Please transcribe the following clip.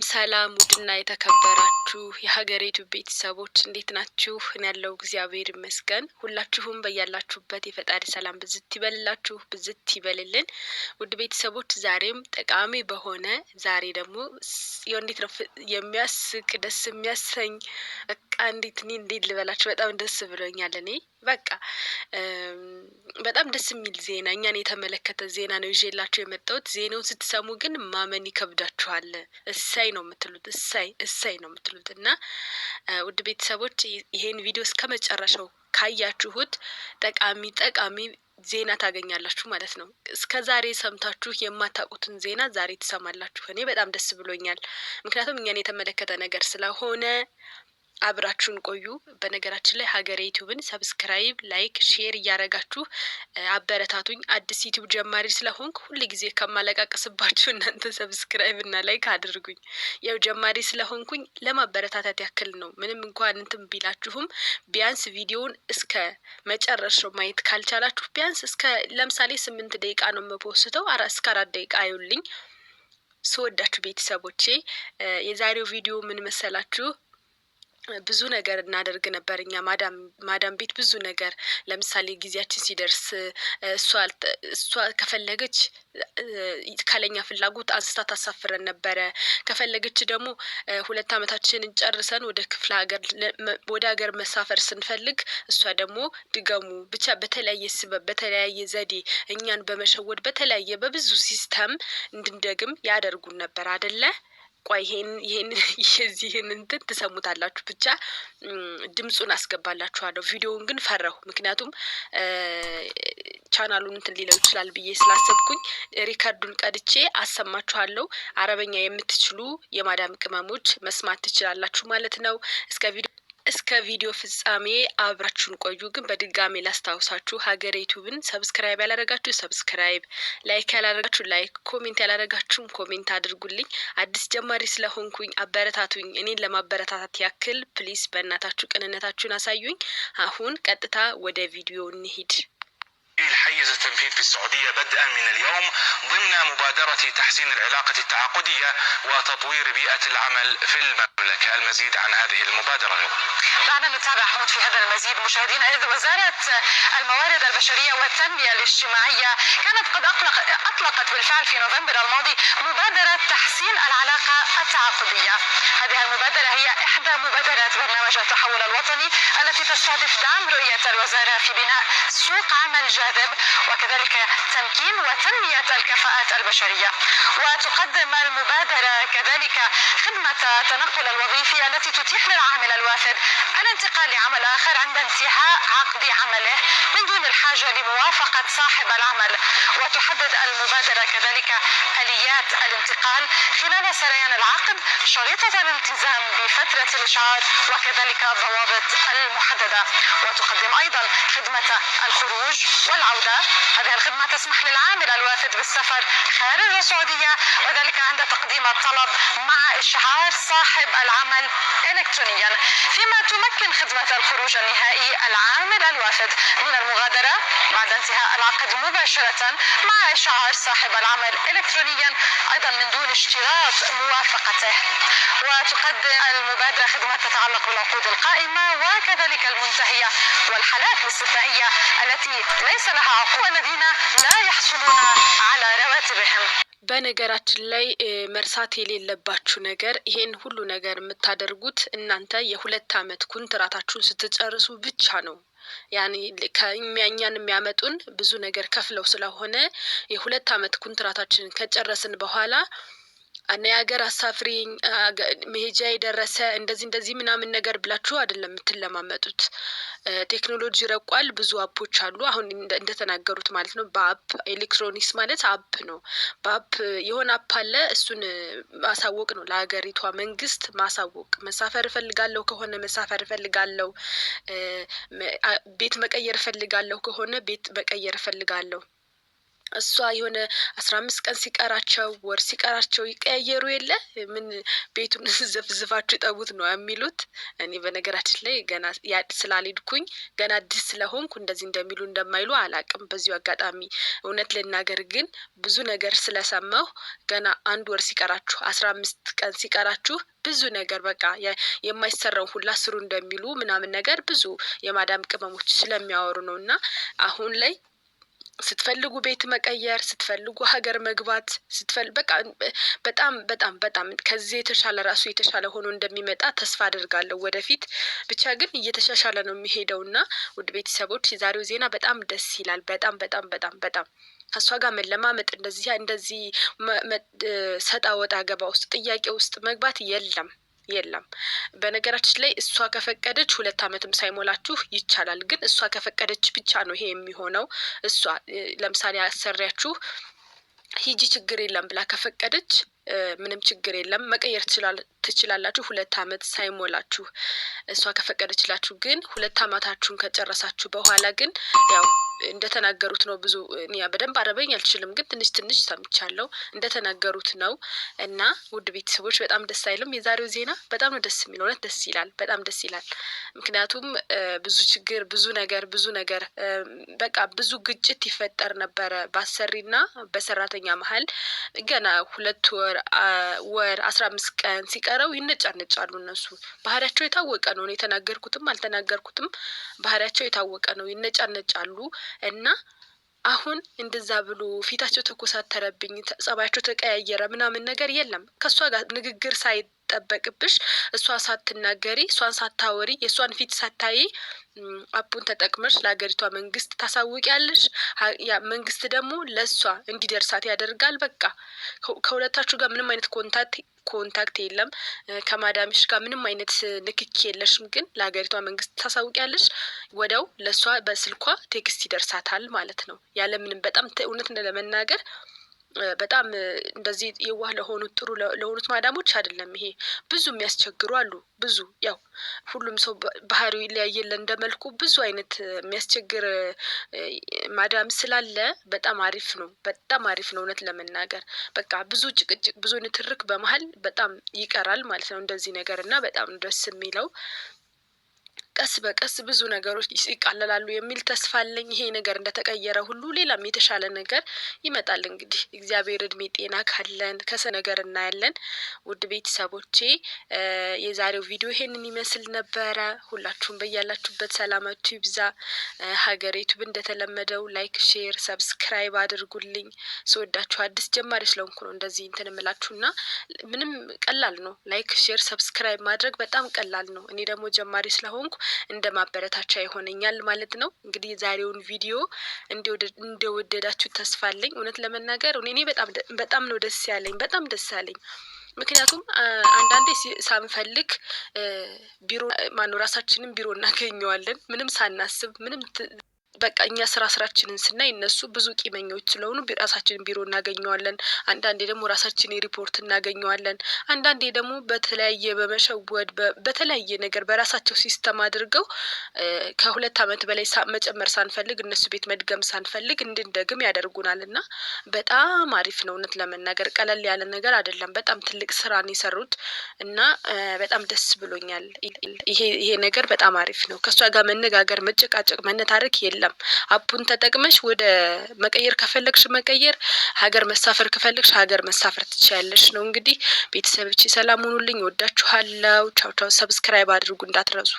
ሰላም ውድና የተከበራችሁ የሀገሬቱ ቤተሰቦች እንዴት ናችሁ? እኔ ያለው እግዚአብሔር ይመስገን። ሁላችሁም በያላችሁበት የፈጣሪ ሰላም ብዝት ይበልላችሁ፣ ብዝት ይበልልን። ውድ ቤተሰቦች ዛሬም ጠቃሚ በሆነ ዛሬ ደግሞ እንዴት ነው የሚያስቅ ደስ የሚያሰኝ በቃ እንዴት ልበላችሁ፣ በጣም ደስ ብሎኛል። እኔ በቃ በጣም ደስ የሚል ዜና እኛን የተመለከተ ዜና ነው ይዤላችሁ የመጣሁት። ዜናውን ስትሰሙ ግን ማመን ይከብዳችኋል። እሰይ ነው የምትሉት፣ እሰይ ነው የምትሉት። እና ውድ ቤተሰቦች ይሄን ቪዲዮ እስከ መጨረሻው ካያችሁት ጠቃሚ ዜና ታገኛላችሁ ማለት ነው። እስከ ዛሬ ሰምታችሁ የማታውቁትን ዜና ዛሬ ትሰማላችሁ። እኔ በጣም ደስ ብሎኛል፣ ምክንያቱም እኛን የተመለከተ ነገር ስለሆነ። አብራችሁን ቆዩ። በነገራችን ላይ ሀገሬ ዩቲዩብን ሰብስክራይብ፣ ላይክ፣ ሼር እያረጋችሁ አበረታቱኝ። አዲስ ዩቲዩብ ጀማሪ ስለሆንኩ ሁል ጊዜ ከማለቃቀስባችሁ እናንተ ሰብስክራይብ እና ላይክ አድርጉኝ። ያው ጀማሪ ስለሆንኩኝ ለማበረታታት ያክል ነው። ምንም እንኳን እንትን ቢላችሁም ቢያንስ ቪዲዮውን እስከ መጨረሻው ማየት ካልቻላችሁ ቢያንስ እስከ ለምሳሌ 8 ደቂቃ ነው የምፖስተው፣ እስከ 4 ደቂቃ አይውልኝ። ስወዳችሁ ቤተሰቦቼ የዛሬው ቪዲዮ ምን መሰላችሁ? ብዙ ነገር እናደርግ ነበር እኛ ማዳም ቤት ብዙ ነገር። ለምሳሌ ጊዜያችን ሲደርስ እሷ ከፈለገች ካለኛ ፍላጎት አንስታ ታሳፍረን ነበረ። ከፈለገች ደግሞ 2 አመታችንን ጨርሰን ወደ ሀገር መሳፈር ስንፈልግ እሷ ደግሞ ድገሙ ብቻ በተለያየ ስበብ በተለያየ ዘዴ እኛን በመሸወድ በብዙ ሲስተም እንድንደግም ያደርጉን ነበር አደለ? ቆይ የዚህን እንትን ትሰሙታላችሁ። ብቻ ድምጹን አስገባላችኋለሁ። ቪዲዮውን ግን ፈራሁ፣ ምክንያቱም ቻናሉን እንትን ሊለው ይችላል ብዬ ስላሰብኩኝ ሪከርዱን ቀድቼ አሰማችኋለሁ። አረበኛ የምትችሉ የማዳም ቅመሞች መስማት ትችላላችሁ ማለት ነው። እስከ ቪዲዮ ፍጻሜ አብራችሁን ቆዩ። ግን በድጋሜ ላስታውሳችሁ ሀገሬ ዩቲዩብን ሰብስክራይብ ያላረጋችሁ ሰብስክራይብ፣ ላይክ ያላረጋችሁ ላይክ፣ ኮሜንት ያላረጋችሁም ኮሜንት አድርጉልኝ። አዲስ ጀማሪ ስለሆንኩኝ አበረታቱኝ። እኔን ለማበረታታት ያክል ፕሊስ በእናታችሁ ቅንነታችሁን አሳዩኝ። አሁን ቀጥታ ወደ ቪዲዮ እንሂድ። الحيز التنفيذ في السعودية بدءا من اليوم ضمن مبادرة تحسين العلاقة التعاقدية وتطوير بيئة العمل في المملكة. المزيد عن هذه المبادرة دعنا نتابع حمود في هذا المزيد مشاهدينا. إذ وزارة الموارد البشرية والتنمية الاجتماعية كانت قد أطلقت بالفعل في نوفمبر الماضي مبادرة تحسين العلاقة التعاقدية. هذه المبادرة هي إحدى مبادرات برنامج التحول الوطني التي تستهدف دعم رؤية الوزارة في بناء سوق عمل جاذب وكذلك تمكين وتنمية الكفاءات البشرية. وتقدم المبادرة كذلك خدمة التنقل الوظيفي التي تتيح للعامل الوافد الانتقال لعمل آخر عند انتهاء عقد عمله من دون الحاجة لموافقة صاحب العمل. وتحدد المبادرة كذلك آليات الانتقال خلال سريان العقد شريطة الالتزام بفترة الإشعار وكذلك الضوابط المحددة. وتقدم أيضا خدمة الخروج والعودة. هذه الخدمة تسمح للعامل الوافد بالسفر خارج السعودية وذلك عند تقديم الطلب مع إشعار صاحب العمل إلكترونيا، فيما تمكن خدمة الخروج النهائي العامل الوافد من المغادرة بعد انتهاء العقد مباشرة مع إشعار صاحب العمل إلكترونيا أيضا من دون اشتراط موافقته. وتقدم المبادرة خدمات تتعلق بالعقود القائمة وكذلك المنتهية والحالات الاستثنائية التي ليس لها عقود والذين لا يحصلون على رواتبهم. በነገራችን ላይ መርሳት የሌለባችሁ ነገር ይሄን ሁሉ ነገር የምታደርጉት እናንተ የ2 አመት ኮንትራታችሁን ስትጨርሱ ብቻ ነው። ያኔ ከእኛን የሚያመጡን ብዙ ነገር ከፍለው ስለሆነ የ2 አመት ኮንትራታችንን ከጨረስን በኋላ ሀገር አሳፍሪኝ መሄጃ የደረሰ እንደዚህ ምናምን ነገር ብላችሁ አይደለም የምትለማመጡት። ቴክኖሎጂ ረቋል። ብዙ አፖች አሉ። አሁን እንደተናገሩት ማለት ነው። በአፕ ኤሌክትሮኒክስ ማለት አፕ ነው። በአፕ የሆነ አፕ አለ። እሱን ማሳወቅ ነው ለሀገሪቷ መንግስት ማሳወቅ። መሳፈር እፈልጋለሁ ከሆነ መሳፈር እፈልጋለሁ፣ ቤት መቀየር እፈልጋለሁ ከሆነ ቤት መቀየር እፈልጋለሁ። እሷ የሆነ 15 ቀን ሲቀራቸው ወር ሲቀራቸው ይቀያየሩ የለ ምን ቤቱን ዘፍዝፋችሁ ጠቡት ነው የሚሉት። እኔ በነገራችን ላይ ገና ስላልሄድኩኝ ገና አዲስ ስለሆንኩ እንደዚህ እንደሚሉ እንደማይሉ አላቅም። በዚሁ አጋጣሚ እውነት ልናገር ግን ብዙ ነገር ስለሰማሁ ገና 1 ወር ሲቀራችሁ 15 ቀን ሲቀራችሁ ብዙ ነገር በቃ የማይሰራው ሁላ ስሩ እንደሚሉ ምናምን ነገር ብዙ የማዳም ቅመሞች ስለሚያወሩ ነው። እና አሁን ላይ ስትፈልጉ ቤት መቀየር ስትፈልጉ ሀገር መግባት በቃ በጣም በጣም በጣም ከዚህ የተሻለ ራሱ የተሻለ ሆኖ እንደሚመጣ ተስፋ አድርጋለሁ ወደፊት። ብቻ ግን እየተሻሻለ ነው የሚሄደውና ውድ ቤተሰቦች የዛሬው ዜና በጣም ደስ ይላል። በጣም በጣም በጣም በጣም ከእሷ ጋር መለማመጥ እንደዚህ ሰጣ ወጣ ገባ ውስጥ ጥያቄ ውስጥ መግባት የለም። በነገራችን ላይ እሷ ከፈቀደች 2 ዓመትም ሳይሞላችሁ ይቻላል። ግን እሷ ከፈቀደች ብቻ ነው ይሄ የሚሆነው። እሷ ለምሳሌ አሰሪያችሁ ሂጂ ችግር የለም ብላ ከፈቀደች ምንም ችግር የለም፣ መቀየር ትችላላችሁ 2 ዓመት ሳይሞላችሁ እሷ ከፈቀደችላችሁ። ግን 2 ዓመታችሁን ከጨረሳችሁ በኋላ ግን ያው እንደተናገሩት ነው። ብዙ እኔ በደንብ አረበኛ አልችልም፣ ግን ትንሽ ሰምቻለሁ እንደተናገሩት ነው። እና ውድ ቤተሰቦች በጣም ደስ አይልም የዛሬው ዜና? በጣም ነው ደስ የሚለው። እውነት ደስ ይላል፣ በጣም ደስ ይላል። ምክንያቱም ብዙ ችግር ብዙ ነገር በቃ ብዙ ግጭት ይፈጠር ነበረ በአሰሪና በሰራተኛ መሀል። ገና 2 ወር 15 ቀን ሲቀረው ይነጫነጫሉ። እነሱ ባህሪያቸው የታወቀ ነው። እኔ የተናገርኩትም አልተናገርኩትም ባህሪያቸው የታወቀ ነው። ይነጫነጫሉ። እና አሁን እንደዛ ብሎ ፊታቸው ተኮሳተረብኝ፣ ጸባያቸው ተቀያየረ ምናምን ነገር የለም። ከእሷ ጋር ንግግር ሳይጠበቅብሽ እሷ ሳትናገሪ እሷን ሳታወሪ የእሷን ፊት ሳታይ አፑን ተጠቅመሽ ለሀገሪቷ መንግስት ታሳውቂያለሽ። ያ መንግስት ደግሞ ለእሷ እንዲደርሳት ያደርጋል። በቃ ከሁለታችሁ ጋር ምንም አይነት ኮንታክት የለም። ከማዳምሽ ጋር ምንም አይነት ንክኪ የለሽም። ግን ለሀገሪቷ መንግስት ታሳውቂያለሽ። ወዲያው ለእሷ በስልኳ ቴክስት ይደርሳታል ማለት ነው። ያለምንም በጣም እውነት ለመናገር በጣም እንደዚህ የዋህ ለሆኑት ጥሩ ለሆኑት ማዳሞች አይደለም ይሄ። ብዙ የሚያስቸግሩ አሉ። ብዙ ያው ሁሉም ሰው ባህሪው ይለያየለ እንደመልኩ ብዙ አይነት የሚያስቸግር ማዳም ስላለ በጣም አሪፍ ነው። በጣም አሪፍ ነው እውነት ለመናገር በቃ ብዙ ጭቅጭቅ ብዙ ንትርክ በመሀል በጣም ይቀራል ማለት ነው እንደዚህ ነገር። እና በጣም ደስ የሚለው ቀስ በቀስ ብዙ ነገሮች ይቃለላሉ የሚል ተስፋ አለኝ። ይሄ ነገር እንደተቀየረ ሁሉ ሌላም የተሻለ ነገር ይመጣል። እንግዲህ እግዚአብሔር እድሜ ጤና ካለን ነገር እናያለን። ውድ ቤተሰቦቼ የዛሬው ቪዲዮ ይሄንን ይመስል ነበረ። ሁላችሁም በያላችሁበት ሰላማችሁ ይብዛ። ሀገሬ ዩቲዩብ እንደተለመደው ላይክ፣ ሼር፣ ሰብስክራይብ አድርጉልኝ። ስወዳችሁ አዲስ ጀማሪ ስለሆንኩ ነው እንደዚህ እንትን እምላችሁና ምንም ቀላል ነው። ላይክ፣ ሼር፣ ሰብስክራይብ ማድረግ በጣም ቀላል ነው። እኔ ደግሞ ጀማሪ ስለሆንኩ እንደ ማበረታቻ ይሆነኛል ማለት ነው። እንግዲህ ዛሬውን ቪዲዮ እንደወደዳችሁ ተስፋ አለኝ። እውነት ለመናገር እኔ በጣም ነው ደስ ያለኝ፣ በጣም ደስ ያለኝ። ምክንያቱም አንዳንዴ ሳንፈልግ ቢሮ ራሳችንን ቢሮ እናገኘዋለን ምንም ሳናስብ ምንም በቃ እኛ ስራችንን ስናይ እነሱ ብዙ ቂመኞች ስለሆኑ ራሳችንን ቢሮ እናገኘዋለን። አንዳንዴ ደግሞ ራሳችንን ሪፖርት እናገኘዋለን። አንዳንዴ ደግሞ በተለያየ በመሸወድ በተለያየ ነገር በራሳቸው ሲስተም አድርገው ከ2 ዓመት በላይ መጨመር ሳንፈልግ እነሱ ቤት መድገም ሳንፈልግ እንድንደግም ያደርጉናል። እና በጣም አሪፍ ነው እውነት ለመናገር ቀለል ያለ ነገር አይደለም። በጣም ትልቅ ስራ ነው የሰሩት እና በጣም ደስ ብሎኛል። ይሄ ነገር በጣም አሪፍ ነው። ከሷ ጋር መነጋገር፣ መጨቃጨቅ፣ መነታረክ የለም። አፑን ተጠቅመሽ ወደ መቀየር ከፈለግሽ መቀየር፣ ሀገር መሳፈር ከፈለግሽ ሀገር መሳፈር ትችያለሽ ነው። እንግዲህ ቤተሰቦቼ ሰላም ሁኑልኝ። ወዳችኋለሁ። ቻው ቻው። ሰብስክራይብ አድርጉ እንዳትረሱ።